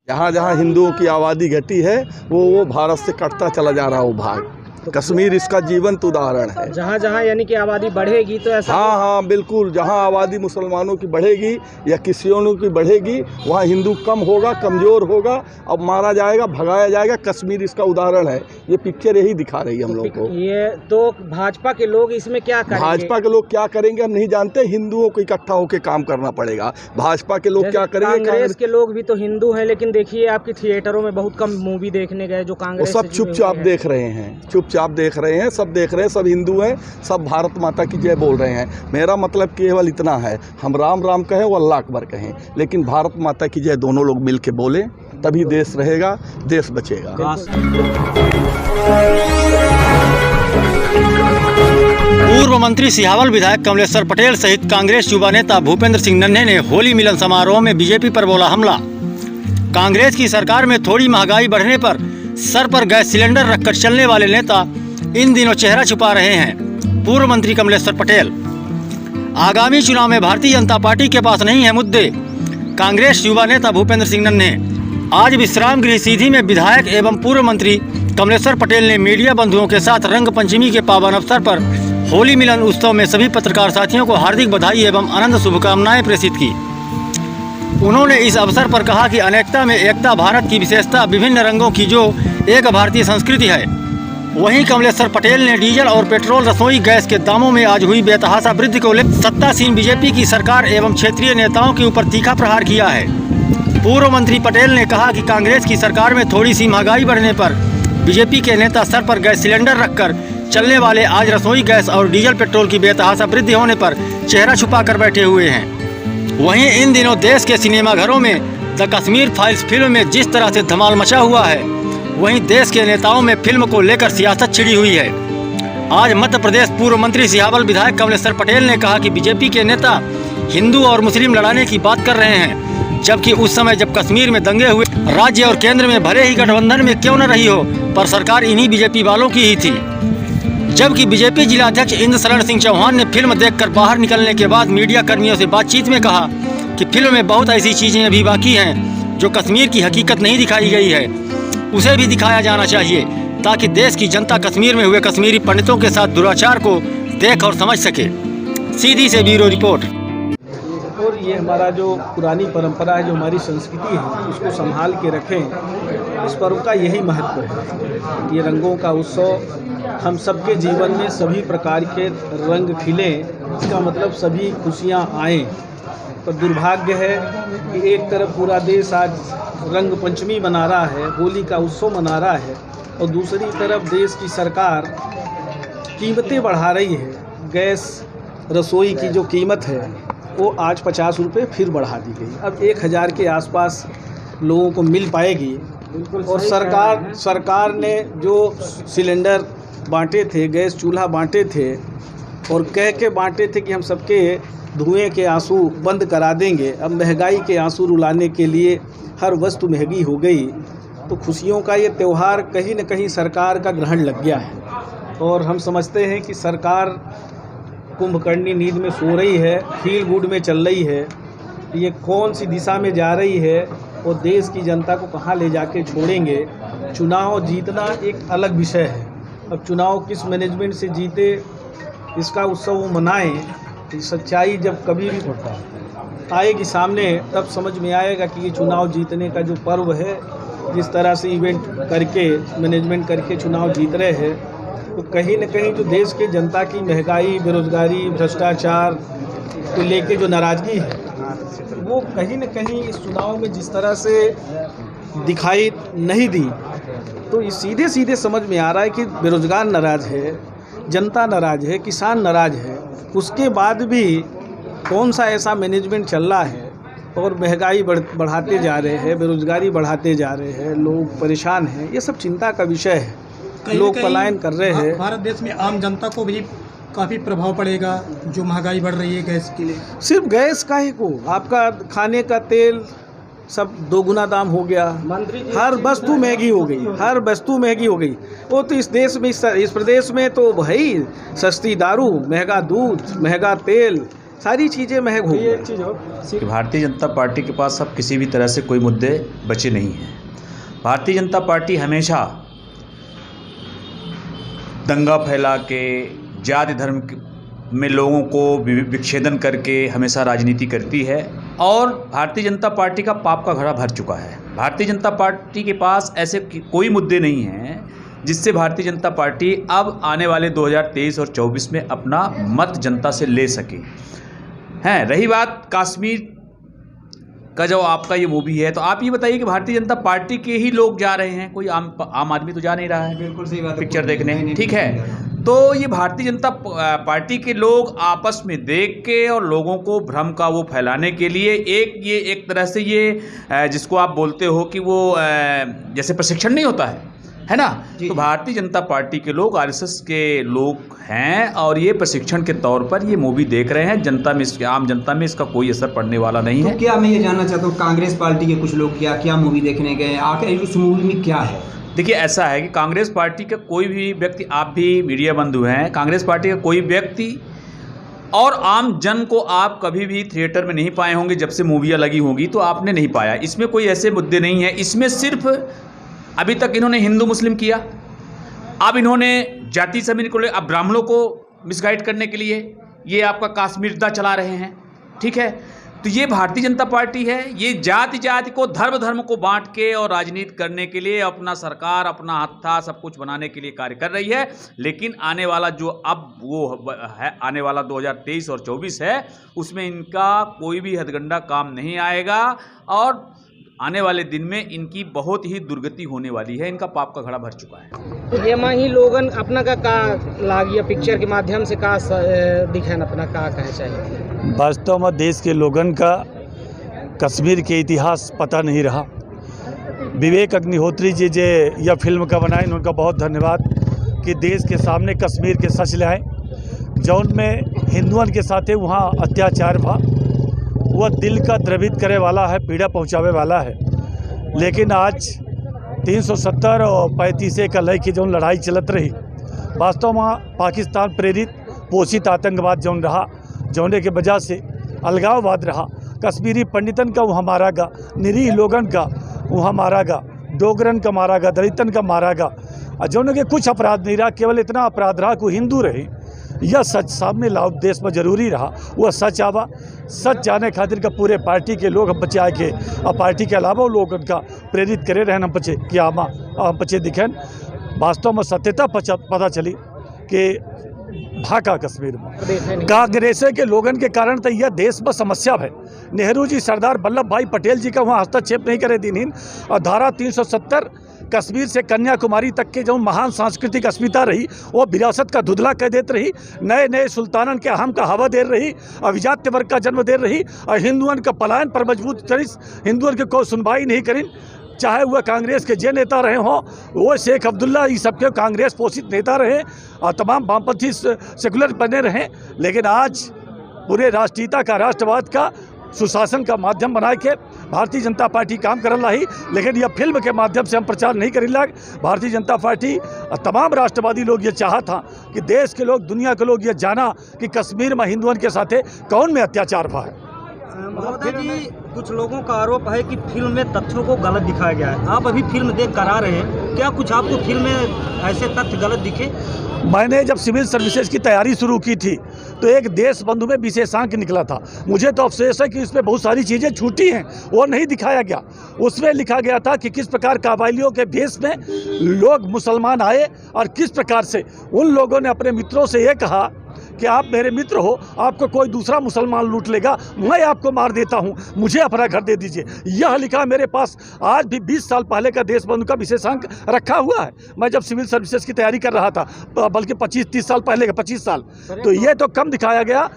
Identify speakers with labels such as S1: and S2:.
S1: जहाँ जहाँ हिंदुओं की आबादी घटी है वो भारत से कटता चला जा रहा है वो भाग। कश्मीर इसका जीवंत उदाहरण है।
S2: जहाँ जहाँ यानी कि आबादी बढ़ेगी तो ऐसा
S1: हाँ बिल्कुल, जहाँ आबादी मुसलमानों की बढ़ेगी या क्रिश्चियनों की बढ़ेगी वहाँ हिंदू कम होगा, कमज़ोर होगा, अब मारा जाएगा, भगाया जाएगा। कश्मीर इसका उदाहरण है। ये पिक्चर यही दिखा रही है हम लोग को।
S2: ये तो भाजपा के लोग इसमें क्या करेंगे?
S1: भाजपा के लोग क्या करेंगे हम नहीं जानते। हिंदुओं को इकट्ठा होकर काम करना पड़ेगा। भाजपा के लोग क्या करेंगे?
S2: कांग्रेस के लोग भी तो हिंदू हैं, लेकिन देखिए आपकी थिएटरों में बहुत कम मूवी देखने गए जो कांग्रेस
S1: वो सब चुपचाप देख रहे हैं, चुपचाप देख रहे हैं, सब देख रहे हैं, सब हिंदू हैं, सब भारत माता की जय बोल रहे हैं। मेरा मतलब केवल इतना है, हम राम राम कहें वो अल्लाह अकबर कहें, लेकिन भारत माता की जय दोनों लोग मिल के बोले, तभी देश रहेगा, देश बचेगा।
S3: पूर्व मंत्री सिहावल विधायक कमलेश्वर पटेल सहित कांग्रेस युवा नेता भूपेंद्र सिंह नन्हे ने होली मिलन समारोह में बीजेपी पर बोला हमला। कांग्रेस की सरकार में थोड़ी महंगाई बढ़ने पर सर पर गैस सिलेंडर रखकर चलने वाले नेता इन दिनों चेहरा छुपा रहे हैं। पूर्व मंत्री कमलेश्वर पटेल, आगामी चुनाव में भारतीय जनता पार्टी के पास नहीं है मुद्दे। कांग्रेस युवा नेता भूपेंद्र सिंह नन्हे आज विश्राम गृह सीधी में विधायक एवं पूर्व मंत्री कमलेश्वर पटेल ने मीडिया बंधुओं के साथ रंग पंचमी के पावन अवसर पर होली मिलन उत्सव में सभी पत्रकार साथियों को हार्दिक बधाई एवं अनंत शुभकामनाएं प्रेषित की। उन्होंने इस अवसर पर कहा कि अनेकता में एकता भारत की विशेषता, विभिन्न रंगों की जो एक भारतीय संस्कृति है। वहीं कमलेश्वर पटेल ने डीजल और पेट्रोल रसोई गैस के दामों में आज हुई बेतहाशा वृद्धि को लेकर सत्तासीन बीजेपी की सरकार एवं क्षेत्रीय नेताओं के ऊपर तीखा प्रहार किया है। पूर्व मंत्री पटेल ने कहा कि कांग्रेस की सरकार में थोड़ी सी महंगाई बढ़ने पर बीजेपी के नेता सर पर गैस सिलेंडर रखकर चलने वाले आज रसोई गैस और डीजल पेट्रोल की बेतहाशा वृद्धि होने पर चेहरा छुपा कर बैठे हुए हैं। वहीं इन दिनों देश के सिनेमाघरों में द कश्मीर फाइल्स फिल्म में जिस तरह से धमाल मचा हुआ है, वहीं देश के नेताओं में फिल्म को लेकर सियासत छिड़ी हुई है। आज मध्य प्रदेश पूर्व मंत्री सिहावल विधायक कमलेश्वर पटेल ने कहा कि बीजेपी के नेता हिंदू और मुस्लिम लड़ाने की बात कर रहे हैं, जबकि उस समय जब कश्मीर में दंगे हुए, राज्य और केंद्र में भले ही गठबंधन में क्यों न रही हो, पर सरकार इन्हीं बीजेपी वालों की ही थी। जबकि बीजेपी जिलाध्यक्ष इंद्र शरण सिंह चौहान ने फिल्म देखकर बाहर निकलने के बाद मीडिया कर्मियों से बातचीत में कहा कि फिल्म में बहुत ऐसी चीजें अभी बाकी हैं जो कश्मीर की हकीकत नहीं दिखाई गई है, उसे भी दिखाया जाना चाहिए ताकि देश की जनता कश्मीर में हुए कश्मीरी पंडितों के साथ दुराचार को देख और समझ सके। सीधी से ब्यूरो रिपोर्ट।
S4: और ये हमारा जो पुरानी परंपरा है, जो हमारी संस्कृति है, उसको संभाल के रखें। इस पर्व का यही महत्व है। ये रंगों का उत्सव, हम सबके जीवन में सभी प्रकार के रंग खिलें, इसका मतलब सभी खुशियाँ आएँ। पर दुर्भाग्य है कि एक तरफ पूरा देश आज रंग पंचमी मना रहा है, होली का उत्सव मना रहा है, और दूसरी तरफ देश की सरकार कीमतें बढ़ा रही है। गैस रसोई की जो कीमत है वो आज 50 रुपये फिर बढ़ा दी गई। अब 1000 के आसपास लोगों को मिल पाएगी। और सरकार ने जो सिलेंडर बांटे थे, गैस चूल्हा बांटे थे, और कह के बांटे थे कि हम सबके धुएं के आंसू बंद करा देंगे। अब महंगाई के आंसू रुलाने के लिए हर वस्तु महंगी हो गई, तो खुशियों का ये त्यौहार कहीं न कहीं सरकार का ग्रहण लग गया है। और हम समझते हैं कि सरकार कुंभकर्णी नींद में सो रही है, फील गुड में चल रही है। ये कौन सी दिशा में जा रही है और देश की जनता को कहाँ ले जाके छोड़ेंगे। चुनाव जीतना एक अलग विषय है। अब चुनाव किस मैनेजमेंट से जीते, इसका उत्सव वो मनाएं। सच्चाई जब कभी भी आएगी सामने, तब समझ में आएगा कि ये चुनाव जीतने का जो पर्व है, जिस तरह से इवेंट करके, मैनेजमेंट करके चुनाव जीत रहे हैं, तो कहीं न कहीं जो देश के जनता की महंगाई, बेरोजगारी, भ्रष्टाचार को लेके जो नाराज़गी है, वो कहीं न कहीं इस चुनाव में जिस तरह से दिखाई नहीं दी, तो ये सीधे सीधे समझ में आ रहा है कि बेरोजगार नाराज़ है, जनता नाराज़ है, किसान नाराज़ है। उसके बाद भी कौन सा ऐसा मैनेजमेंट चल रहा है, और महंगाई बढ़ाते जा रहे हैं, बेरोजगारी बढ़ाते जा रहे हैं, लोग परेशान हैं। ये सब चिंता का विषय है। लोग पलायन कर रहे हैं।
S5: भारत देश में आम जनता को भी काफ़ी प्रभाव पड़ेगा जो महंगाई बढ़ रही है गैस के लिए।
S4: सिर्फ गैस का ही को, आपका खाने का तेल सब 2 गुना दाम हो गया। हर वस्तु महंगी हो गई, हर वस्तु महंगी हो गई। वो तो इस देश में, इस प्रदेश में तो भाई सस्ती दारू, महंगा दूध, महंगा तेल, सारी चीज़ें महक हो
S2: ये एक
S4: गई।
S2: चीज़ हो
S6: कि भारतीय जनता पार्टी के पास अब किसी भी तरह से कोई मुद्दे बचे नहीं हैं। भारतीय जनता पार्टी हमेशा दंगा फैला के, जाति धर्म में लोगों को विच्छेदन करके हमेशा राजनीति करती है और भारतीय जनता पार्टी का पाप का घड़ा भर चुका है। भारतीय जनता पार्टी के पास ऐसे कोई मुद्दे नहीं हैं जिससे भारतीय जनता पार्टी अब आने वाले 2023 और 24 में अपना मत जनता से ले सके। हैं, रही बात कश्मीर का जो आपका ये मूवी है, तो आप ये बताइए कि भारतीय जनता पार्टी के ही लोग जा रहे हैं, कोई आम आदमी तो जा नहीं रहा है।
S5: बिल्कुल सही बात है।
S6: पिक्चर देखने, ठीक है। तो ये भारतीय जनता पार्टी के लोग आपस में देख के और लोगों को भ्रम का वो फैलाने के लिए एक तरह से ये जिसको आप बोलते हो कि वो जैसे प्रशिक्षण नहीं होता है ना, तो भारतीय जनता पार्टी के लोग आरएसएस के लोग हैं और ये प्रशिक्षण के तौर पर ये मूवी देख रहे हैं। जनता में, आम जनता में इसका कोई असर पड़ने वाला नहीं है।
S7: तो क्या मैं ये जानना चाहता हूँ, कांग्रेस पार्टी के कुछ लोग क्या मूवी देखने गए, आखिर उस मूवी में क्या है?
S6: देखिए, ऐसा है कि कांग्रेस पार्टी का कोई भी व्यक्ति, आप भी मीडिया बंधु हैं, कांग्रेस पार्टी का कोई व्यक्ति और आम जन को आप कभी भी थिएटर में नहीं पाए होंगे। जब से मूवियाँ लगी होंगी तो आपने नहीं पाया। इसमें कोई ऐसे मुद्दे नहीं है। इसमें सिर्फ अभी तक इन्होंने हिंदू मुस्लिम किया, अब इन्होंने जाति समीकरण को ले, अब ब्राह्मणों को मिसगाइड करने के लिए ये आपका कश्मीरदा चला रहे हैं, ठीक है। तो ये भारतीय जनता पार्टी है, ये जाति को, धर्म को बांट के और राजनीति करने के लिए अपना सरकार, अपना हत्था सब कुछ बनाने के लिए कार्य कर रही है। लेकिन आने वाला जो अब वो है, आने वाला 2023 और 24 है, उसमें इनका कोई भी हथगंडा काम नहीं आएगा और आने वाले दिन में इनकी बहुत ही दुर्गति होने वाली है। इनका पाप का घड़ा भर चुका है।
S2: तो ये माही लोगन अपना का लागिया पिक्चर के माध्यम से का दिखान अपना का कहे चाहिए।
S8: वास्तव में देश के लोगन का कश्मीर के इतिहास पता नहीं रहा। विवेक अग्निहोत्री जी जे यह फिल्म का बनाए, उनका बहुत धन्यवाद कि देश के सामने कश्मीर के सच लाए, जौन में हिंदुओं के साथे वहाँ अत्याचार भा, वह दिल का द्रवित करे वाला है, पीड़ा पहुंचावे वाला है। लेकिन आज 370 और 35 का लय की जो लड़ाई चलत रही, वास्तव में पाकिस्तान प्रेरित पोषित आतंकवाद जौन रहा, जौने के वजह से अलगाववाद रहा, कश्मीरी पंडितन का वहाँ मारा गा, निरीह लोगन का वहाँ मारा गा, डोगरन का मारा गा, दलितन का मारा गा, और जौने के कुछ अपराध नहीं रहा, केवल इतना अपराध रहा कि हिंदू रहे। यह सच सामने लाओ देश में जरूरी रहा, वह सच आवा। सच जाने खातिर का पूरे पार्टी के लोग हम बच्चे आके और पार्टी के अलावा लोग उनका प्रेरित करे रहन हम बच्चे कि हम बच्चे दिखें। वास्तव में सत्यता पता चली कि भाका कश्मीर में कांग्रेस के लोगन के कारण तो यह देश में समस्या है। नेहरू जी, सरदार वल्लभ भाई पटेल जी का वहाँ हस्तक्षेप नहीं करे दीन, और धारा 370 कश्मीर से कन्याकुमारी तक के जो महान सांस्कृतिक अस्मिता रही, वो विरासत का धुधला कह देते रही, नए नए सुल्तानन के अहम का हवा दे रही, अभिजात्य वर्ग का जन्म दे रही, और हिंदुओं का पलायन पर मजबूत करी, हिंदुओं के कोई सुनवाई नहीं करी। चाहे वह कांग्रेस के जे नेता रहे हों, वो शेख अब्दुल्ला, ये सबके कांग्रेस पोषित नेता रहे और तमाम वामपंथी सेकुलर बने रहे। लेकिन आज पूरे राष्ट्रीयता का, राष्ट्रवाद का, सुशासन का माध्यम बना के भारतीय जनता पार्टी काम कर रही। लेकिन यह फिल्म के माध्यम से हम प्रचार नहीं करी लाग। भारतीय जनता पार्टी तमाम राष्ट्रवादी लोग ये चाहा था कि देश के लोग, दुनिया के लोग ये जाना कि कश्मीर में हिंदुओं के साथे कौन में अत्याचार हुआ है।
S9: महोदय जी, कुछ लोगों का आरोप है कि फिल्म में तथ्यों को गलत दिखाया गया है। आप अभी फिल्म देख कर आ रहे हैं, क्या कुछ आपको फिल्म में ऐसे तथ्य गलत दिखे?
S8: मैंने जब सिविल सर्विसेज की तैयारी शुरू की थी तो एक देश बंधु में विशेषांक निकला था। मुझे तो अफसोस है कि इसमें बहुत सारी चीज़ें छूटी हैं, वो नहीं दिखाया गया। उसमें लिखा गया था कि किस प्रकार कबायलियों के भेष में लोग मुसलमान आए और किस प्रकार से उन लोगों ने अपने मित्रों से ये कहा कि आप मेरे मित्र हो, आपको कोई दूसरा मुसलमान लूट लेगा, मैं आपको मार देता हूं, मुझे अपना घर दे दीजिए। यह लिखा मेरे पास आज भी 20 साल पहले का देशबंधु का विशेषांक रखा हुआ है। मैं जब सिविल सर्विसेज की तैयारी कर रहा था, बल्कि 25-30 साल पहले का, 25 साल, तो ये तो कम दिखाया गया।